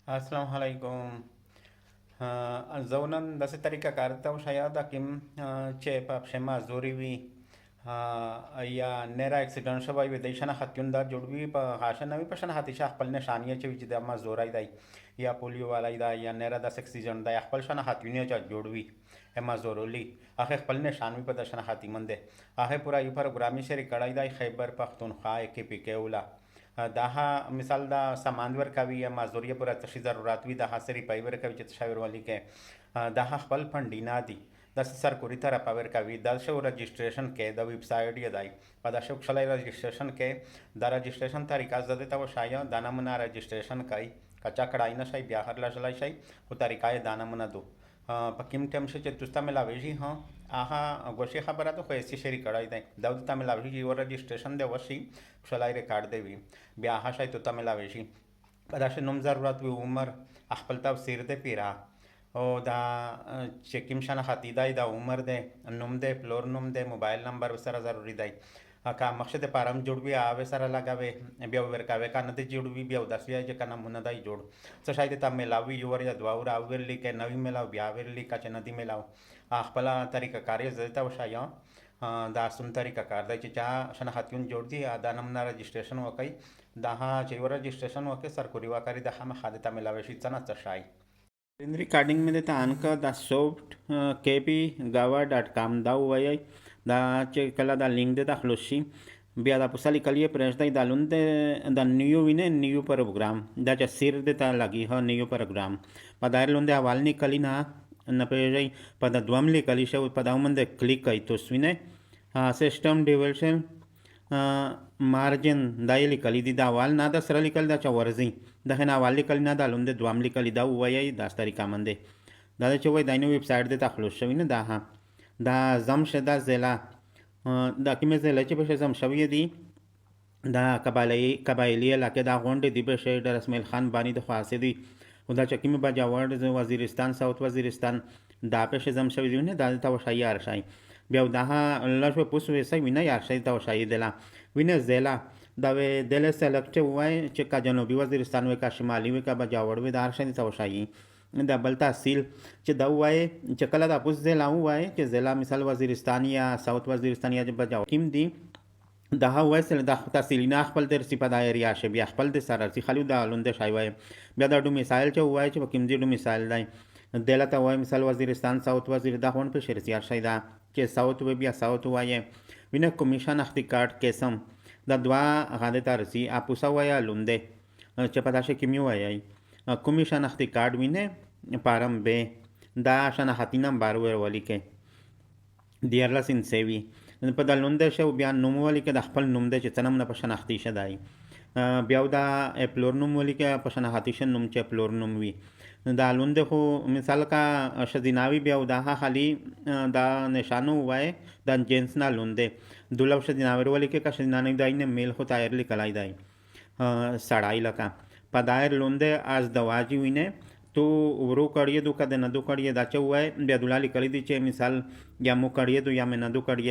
Assalam-o-Alaikum. Zaunan dase tariqa karta shayad akim che pap shema Mazoori vi ya nera accident shabai vedeshana hatyunda jodvi pa hashana vi pashan hatisha akpalne shaniya che vijda Mazoora dai ya polio wala da ya nera das accident da akpal shana hatyunya cha jodvi Mazooroli ahe akpalne shanvi pa dashana hatimande ahe pura yupar grami sheri kadai dai Khyber Pakhtunkhwa KPK ula daha misal da samandwer kavi ya Mazooriya pura tashi zarurat vi daha seri paiver kavi che tashawir wali ke daha khpal fundina di das sar kuri tara paver kavi da show registration ke da website ya dai pada show khalai registration ke da registration tariqa zade ta shaya dana mana registration kai kacha kadai na shai biahar la shalai shai o tariqa dana mana do pakim tem se che tusta me laveji ha aha goshi khabara to khoesi sheri kadai dai daud ta me laveji o registration de washi shalai record devi biaha shai to ta me laveji pada she num zarurat vi umar akhpal tafsir de pira o da chekim shana khatida da umar de num de floor num de mobile number sara zaruri dai ka maqsad param jod भी आवे सारा लगावे बेव वर कावे का नते जोड भी बेव दसया जे kana munadai jod so शायद ता मेलावी युवर या द्वावर आवर ली के नवी मेलाव ब्यावर ली का नदी मेलाव आखपला तरीका कार्य जता वशाया da sun tariqa कार दा चा शना हात्यून जोड दी दा नमना रजिस्ट्रेशन वकई दहा चेवर रजिस्ट्रेशन वके सरकुरी वाकारी दहा में खादता मेलावे शिचना चशाई रिकॉर्डिंग में देता अनका द सॉफ्ट kpgawa.com da वय da che kala da link de da khloshi bia da pusali kalie press da dalun de da new wine new program da cha sir de ta lagi ha new program padar lunde awalni kalina na pe pada dwamli kalisha pada umande click kai to swine system development margin daili kalidi da awal na da srali kal da cha warzi da hena awali kalina da lunde dwamli kalida waya da tariqa mande da che way da new website de ta khloshi wine da ha da zamsheda zela da kime zela che peshe zamshawiye di da kabaili la ke da gonde di peshe da rasmel khan bani de khase di uda chakime ba jaward waziristan south waziristan da peshe zamshawi di ne da ta washayi arshai bia da ha lashwe pus we sai wina arshai ta washayi dela wina zela da we dele select huwa che ka janobi waziristan we ka shimali we ka ba jaward we da arshai ta washayi da bal tahsil چې دا وایي چې کله د اپوس ضلع وایي چې ضلع مثال وزیرستان یا ساوت وزیرستان یا بجاو کیم دی دا وایي چې د تحصیلینا خپل د رسی په دایره شي بیا خپل د سره سي خلو د لوند شای وایي بیا د ډو مثال چې وایي چې کیم دی ډو مثال دی دلته وایي مثال وزیرستان ساوت وزیر دا هون په شرسي شي دا چې ساوت و بیا ساوت وایي وینه کمیشن اختیکارت قسم د دوا غاده ترسي اپوسا وایي لوند چې په داشه کیمی وایي کمیشن اختیکارت وینه پارم به دا شنه حتینم بارور ولی کې دیارلا سین سیوی په د لونده شو بیا نوم ولی کې د خپل نوم د چې تنم نه په شناختی شدای بیا دا اپلور نوم ولی کې په شناختی شن نوم چې اپلور نوم وی دا لونده خو مثال کا شدیناوی بیا دا خالی دا نشانو وای د جنس نه لونده دولو شدیناوی ولی کې کا شدینانه دای نه میل خو تایر لیکلای دای سړای لکا پدایر لونده از دواجی وینه تو ورو کړی دو کده نه دو کړی دا چې وای بیا دلالی کړی دی چې مثال یا مو کړی دو یا مې نه دو کړی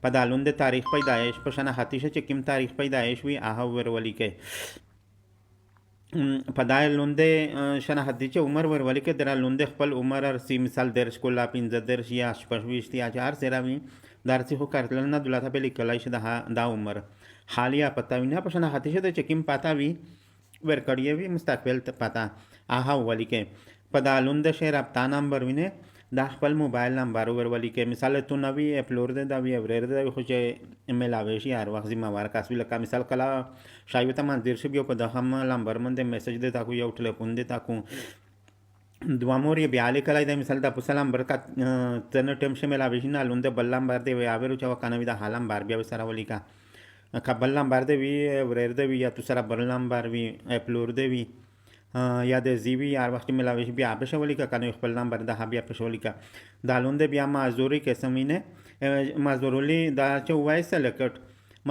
په دالون د تاریخ پیدایش په شنه حتیشه چې کوم تاریخ پیدایش وی آها ورولی کې په دالون د شنه حتیشه عمر ورولی کې در لوند خپل عمر ارسی مثال درس کولا 15 درس یا 25 یا 4 سراوی درس خو کارتل نه دلته په لیکلای شه دا عمر حالیا پتا وینه په شنه حتیشه د چې کوم پتا وی ور کړی وی مستقبل ته پتا آها ولی کې په دالون د شهر رابطه نمبر وینه د خپل موبایل نمبر ور ولی کې مثال تو نوی اپلود د وی ورر د خو چې ایمیل شي هر وخت زما ور کاسوی لکه مثال کلا شایو ته من دیر شي په د هم نمبر من د میسج د تاکو یو ټلیفون د تاکو دوه مور بیا لیکلای د مثال د پسلام برکت تن ټیم شمه شي نه لوند بلم بار دی وی اویرو چا کنه وی د حالم بار بیا سره ولی کا قبل نمبر دی وی ورر دی وی یا تو سره بل نمبر وی اپلود دی وی یا د زیوی هر وخت ملاوي بیا په شولې کا کنه خپل نمبر د بیا په شولې کا دالوند بیا مازوري قسمینه مازورولي دا چې وای سلیکټ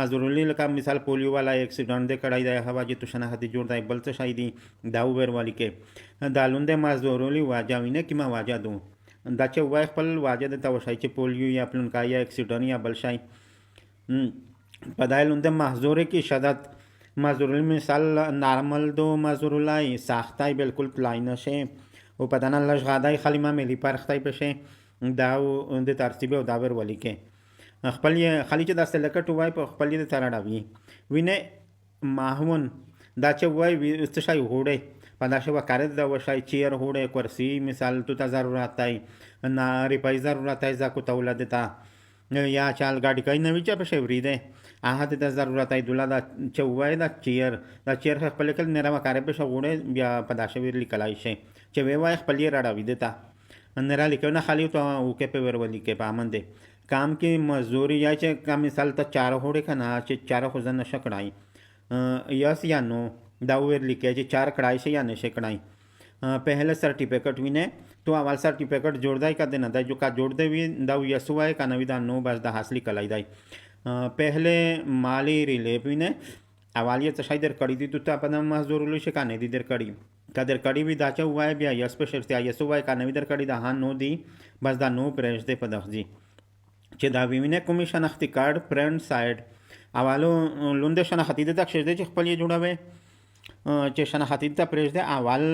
مازورولي لکه مثال پولیو والا اکسیډنټ د کړای د هوا چې تشنه هدي جوړ دی بل څه شای دی دا ور والی کې دالوند مازورولي واجاوینه کی ما واجا دو دا چې وای خپل واجا د توشای چې پولیو یا پلونکا یا اکسیډنټ یا بل شای پدایلوند محظور کی شدت Mazoori مثال نرمل دو مزورولای سختای بالکل پلای نشه و بدن لشغادای خالی معمولی پرختای بشه دا د ترتیب او دا ور ولی کې خپل خالی چې د سلکټ وای په خپل د ترړاوي وینه ماهون دا چې وای څه شای هوړې په دا شو کار د وشای چیر هوړې کرسی مثال تو ته ضرورت ای نه ریپای ضرورت ای ځکه تولد تا یا چال ګاډي کای نه وچا په شوري ده هغه ته ضرورت ای دوله دا چې وای دا چیر خپل کل نه را کار په شوړې بیا په دا شویر لیکلای شي چې وای خپل راړاوي ده تا نه را لیکو نه خالی ته او کې په ور ولي کې پامنده काम की मजदूरी या का मिसाल तर 4 होडे खाना 4 खुजन शकड़ाई यस या नो दावेर लिखे 4 कड़ाई से या नशे कड़ाई पहले सर्टिफिकेट विने तो अवाल सर्टिफिकेट जोड़दाई का देना दाई जो का जोड़ दे भी दाव यसुआई का नवीदा नो बस दा हासली कलाई दाई पहले माली रिलेप विने अवाल ये तशाई दर कड़ी दी तो अपन मजदूर से का नहीं दी दर कड़ी का दर कड़ी भी दाचा हुआ है बिया यस पे शर्त यसुआई का नवी दर कड़ी दा हाँ नो दी बस दा नो प्रेस दे पदखजी چې دا وینه کومې شناختی کارت فرند سایډ اوالو لونده شناختی د تک شته چې خپل یې جوړوي چې شناختی ته پرېږ دی اول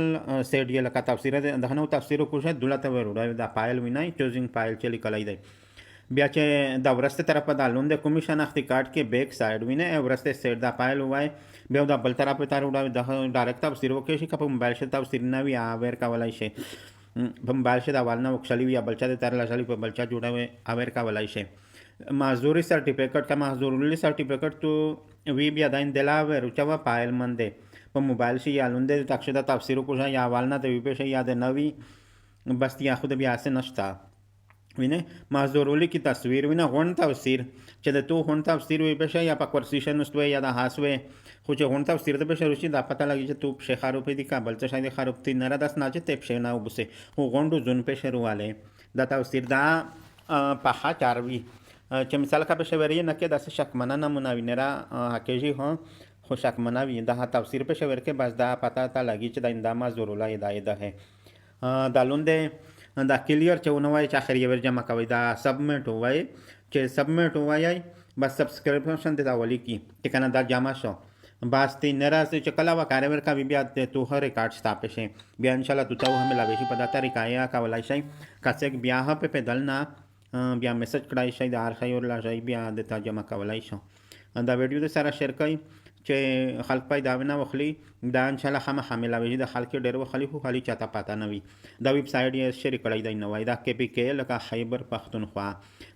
سیډ یې لکه تفسیر د هنو تفسیر کوشه دولته وروړي دا فایل وینای چوزینګ فایل چې لیکلای دی بیا چې دا ورسته طرف د لونده کومې شناختی کارت کې بیک سایډ وینه ورسته سیډ دا فایل وای بیا دا بل طرف ته وروړي د ډایرکټ تفسیر وکړي چې په موبایل شته تفسیر نه وی اویر کولای شي په موبایل شته اول نه وکړلی یا بلچا د تر لاشلی په بلچا جوړوي اویر کولای شي معذوری सर्टिफिकेट का माजूरी सर्टिफिकेट तो वी भी अदाइन दिला वे रुचवा पायल मंदे पर मोबाइल से या लुंदे तक्षदा तफसीर को या वालना तो वी पे याद नवी बस या खुद भी ऐसे नश्ता विने माजूरी की तस्वीर विना होन तफसीर चले तो होन तफसीर वी पे या पकवर्सिशन उस्तवे या दा हासवे कुछ होन तफसीर तो पे रुचि दा पता लगी जे तू शे खारो पे दी काबल च शायद खारो ती नरा दस नाचे ते शे ना उबसे हो गोंडो जुन पे शरू वाले दा तफसीर दा पहा चारवी چې مثال کا به شوری نه کې داسې شکمنه نمونه وینرا هکېږي هو خو شکمنه وي دا تفسیر په شور کې بس دا پتا تا لګي چې د اندامه ضروري هدایت ده دا لونده دا کلیر چې ونوای چې اخر یې جمع کوي دا سبمټ وای چې سبمټ وای بس سبسکرپشن ته دا ولي کی چې کنه دا جمع شو بس تی نرا سے چکلا و کارور کا بیا تو هر ریکارډ ستا شي بیا ان شاء الله تو هم لا وشي په دا طریقه یا کا ولای شي کڅک بیا په بدلنا بیا میسج کړای شي د هر شي ور لا شي بیا د تا جمع کولای شو دا ویډیو د سره شیر کړئ چې خلک پیدا ونه وخلی دا ان شاء الله هم حامل وي د خلک ډیر وخلی خو خالي چاته پاته نه وي دا ویب سټ یې شیر کړی دی نو دا KPK لکه خیبر پختونخوا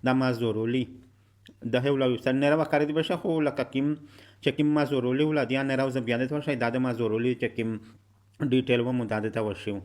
دا مازورولی د هیولا ویب سټ نه راو کړی دی بشه خو لکه کیم چې کیم مازورولی ولادیان نه راو ز بیا د ور شي د مازورولی چې کیم ډیټیل و مداده تا وشو